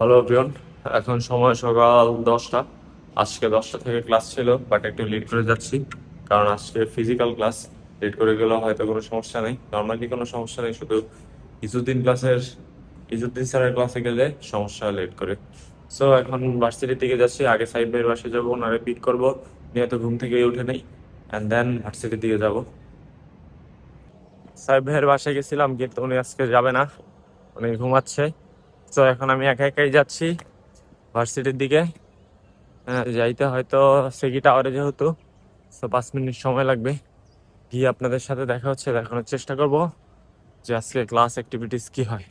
Hello everyone, এখন সময় সকাল 10টা। আজকে 10টা থেকে ক্লাস ছিল, বাট একটু লেট করে যাচ্ছি কারণ আজকে ফিজিক্যাল ক্লাস। লেট করে গেলেও হয়তো কোনো সমস্যা নেই, নর্মালি কোনো সমস্যা নেই, শুধু ইজুদ্দিন স্যারের ক্লাসে গেলে সমস্যা লেট করে। সো এখন ভার্সিটির দিকে যাচ্ছি, আগে সাইড ভাইয়ের বাসায় যাবো, ওনারে পিক করবো, নিয়ে তো ঘুম থেকে উঠে নেই, অ্যান্ড দেন ভার্সিটির দিকে যাব। সাইড ভাইয়ের বাসায় গেছিলাম কিন্তু উনি আজকে যাবে না, উনি ঘুমাচ্ছে। তো এখন আমি একা একাই যাচ্ছি ভার্সিটির দিকে। যাইতে হয়তো সেকি টাওয়ারে, যেহেতু 5 মিনিট সময় লাগবে। গিয়ে আপনাদের সাথে দেখা হচ্ছে, দেখানোর চেষ্টা করব যে আজকে ক্লাস অ্যাক্টিভিটিস কি হয়।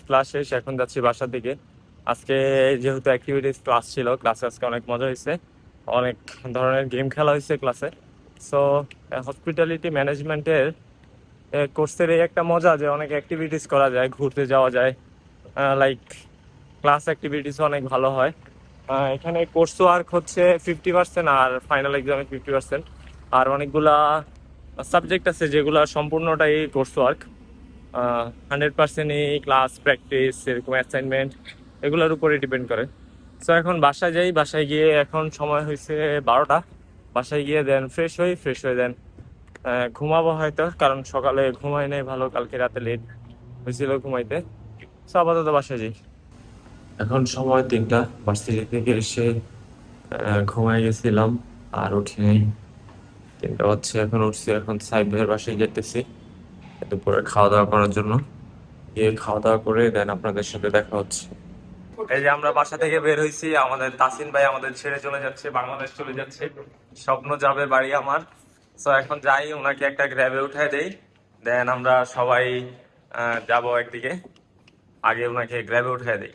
ক্লাস শেষ এখন যাচ্ছি বাসার দিকে। আজকে যেহেতু অ্যাক্টিভিটিস ক্লাস ছিল, ক্লাসে আজকে অনেক মজা হয়েছে, অনেক ধরনের গেম খেলা হয়েছে ক্লাসে। সো হসপিটালিটি ম্যানেজমেন্টের কোর্সের এই একটা মজা যে অনেক অ্যাক্টিভিটিস করা যায়, ঘুরতে যাওয়া যায়, লাইক ক্লাস অ্যাক্টিভিটিস অনেক ভালো হয়। এখানে কোর্স ওয়ার্ক হচ্ছে 50% আর ফাইনাল এক্সামে 50%। আর অনেকগুলা সাবজেক্ট আছে যেগুলো সম্পূর্ণটাই কোর্স ওয়ার্ক, 100%ই ক্লাস প্র্যাকটিস, এরকম অ্যাসাইনমেন্ট, এগুলোর উপরে ডিপেন্ড করে। সো এখন বাসায় যাই, বাসায় গিয়ে এখন সময় হয়েছে 12টা। বাসায় গিয়ে দেন ফ্রেশ হয়ে দেন ঘুমাবো হয়তো, কারণ সকালে ঘুমাই নাই ভালো, কালকে রাতে লেট হয়েছিল ঘুমাইতে। সো আপাতত বাসায় যাই। এখন সময় 3টা, ভার্সিটি থেকে এসে ঘুমাই গেছিলাম আর উঠি নাই। 3টা হচ্ছে, এখন উঠছি, এখন সাইড ভাইয়ের বাসায় যেতেছি দুপুরে খাওয়া দাওয়া করার জন্য। গিয়ে খাওয়া দাওয়া করে দেন আপনাদের সাথে দেখা হচ্ছে। এই যে আমরা বাসা থেকে বের হয়েছি, আমাদের তাসিন ভাই আমাদের ছেড়ে চলে যাচ্ছে, বাংলাদেশ চলে যাচ্ছে। স্বপ্ন যাবে বাড়ি আমার। তো এখন যাই, ওনাকে একটা গ্র্যাবে উঠায় দেই, দেন আমরা সবাই যাব একদিকে। আগে ওনাকে গ্র্যাবে উঠায় দেই।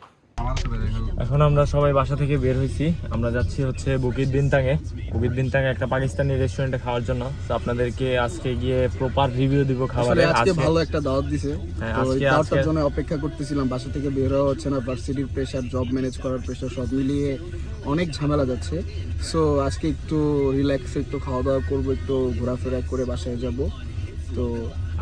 এখন আমরা সবাই বাসা থেকে বের হয়েছি, আমরা যাচ্ছি হচ্ছে বুকিত বিনতাঙে। বুকিত বিনতাঙে একটা পাকিস্তানি রেস্টুরেন্টে খাওয়ার জন্য। তো আপনাদেরকে আজকে গিয়ে প্রপার রিভিউ দিব খাবারের। আজকে ভালো একটা দাওয়াত দিছে, হ্যাঁ, তো এই আজকে দাওয়াতটার জন্য অপেক্ষা করতেছিলাম। বাসা থেকে বের হওয়া হচ্ছে না, ভার্সিটির প্রেশার, জব ম্যানেজ করার প্রেশার, সব মিলিয়ে অনেক ঝামেলা যাচ্ছে। সো আজকে একটু রিল্যাক্সে একটু খাওয়া দাওয়া করবো, একটু ঘোরাফেরা করে বাসায় যাব। তো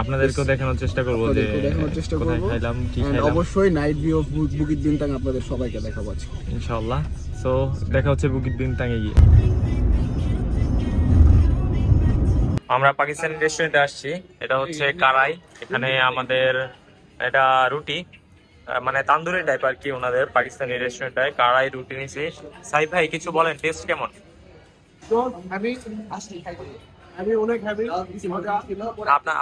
আপনাদেরকেও দেখানোর চেষ্টা করবো যে দেখানোর চেষ্টা কোথায় করবো, খাইলাম, কি and খাইলাম। অবশ্যই নাইট ভিউ অফ বুকিত বিনতাং আপনাদের সবাইকে দেখাবো আজকে ইনশাআল্লাহ। সো দেখা হচ্ছে বুকিত বিনতাঙে গিয়ে। আমরা পাকিস্তানি রেস্টুরেন্টে আসছি, এটা হচ্ছে কারাই। এখানে আমাদের এটা রুটি, মানে তান্দুরি টাইপ আর কি, ওনাদের পাকিস্তানি রেস্টুরেন্টে কারাই রুটি নিছি। সাই ভাই কিছু বলেন, টেস্ট কেমন?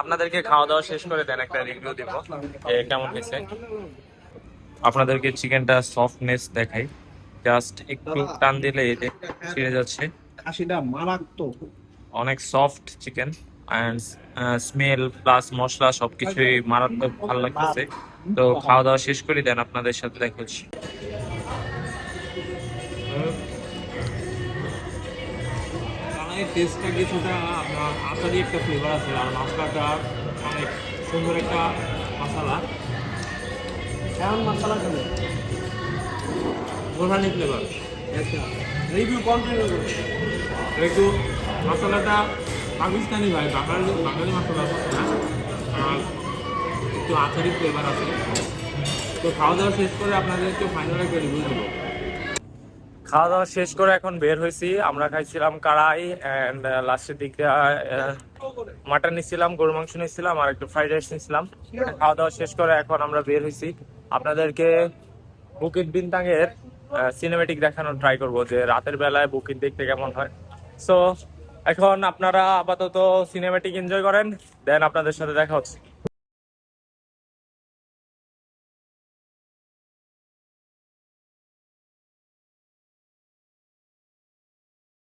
আপনাদেরকে খাওয়া দাওয়া শেষ করে দেন একটা রিভিউ দিব কেমন হয়েছে। আপনাদেরকে চিকেনটা সফটনেস দেখাই, জাস্ট একটু টান দিলে ছিঁড়ে যাচ্ছে। খাসিটা মারাত্মক, অনেক soft chicken and smell plus মশলা সবকিছুই মারাত্মক ভালো লাগতেছে। তো খাওয়া দাওয়া শেষ করি, দেন আপনাদের সাথে দেখা হচ্ছে। কালারের টেস্টটা কিছুটা আপনার আচারি একটা ফ্লেভার আছে, আর মশলাটা অনেক সুন্দর একটা মশলা, এমন মশলা খেলে বোরহানি ফ্লেভার। আচ্ছা, রিভিউ কন্টিনিউ করুন। একটু মশলাটা পাকিস্তানি ভাই, বাঙালি বাঙালি মশলা না, আর একটু আচারি ফ্লেভার আছে। তো খাওয়া দাওয়া শেষ করে আপনাদেরকে ফাইনাল একটা রিভিউ দেবো। খাওয়া দাওয়া শেষ করে এখন বের হয়েছি। আমরা খাইছিলাম কড়াই অ্যান্ড লাস্টের দিকে মাটন নিচ্ছিলাম, গরু মাংস নিচ্ছিলাম আর একটু ফ্রাইড রাইস নিচ্ছিলাম। খাওয়া দাওয়া শেষ করে এখন আমরা বের হয়েছি। আপনাদেরকে বুকিট বিনতাংয়ের সিনেমেটিক দেখানোর ট্রাই করবো যে রাতের বেলায় বুকিট দেখতে কেমন হয়। সো এখন আপনারা আপাতত সিনেমেটিক এনজয় করেন, দেন আপনাদের সাথে দেখা হচ্ছে।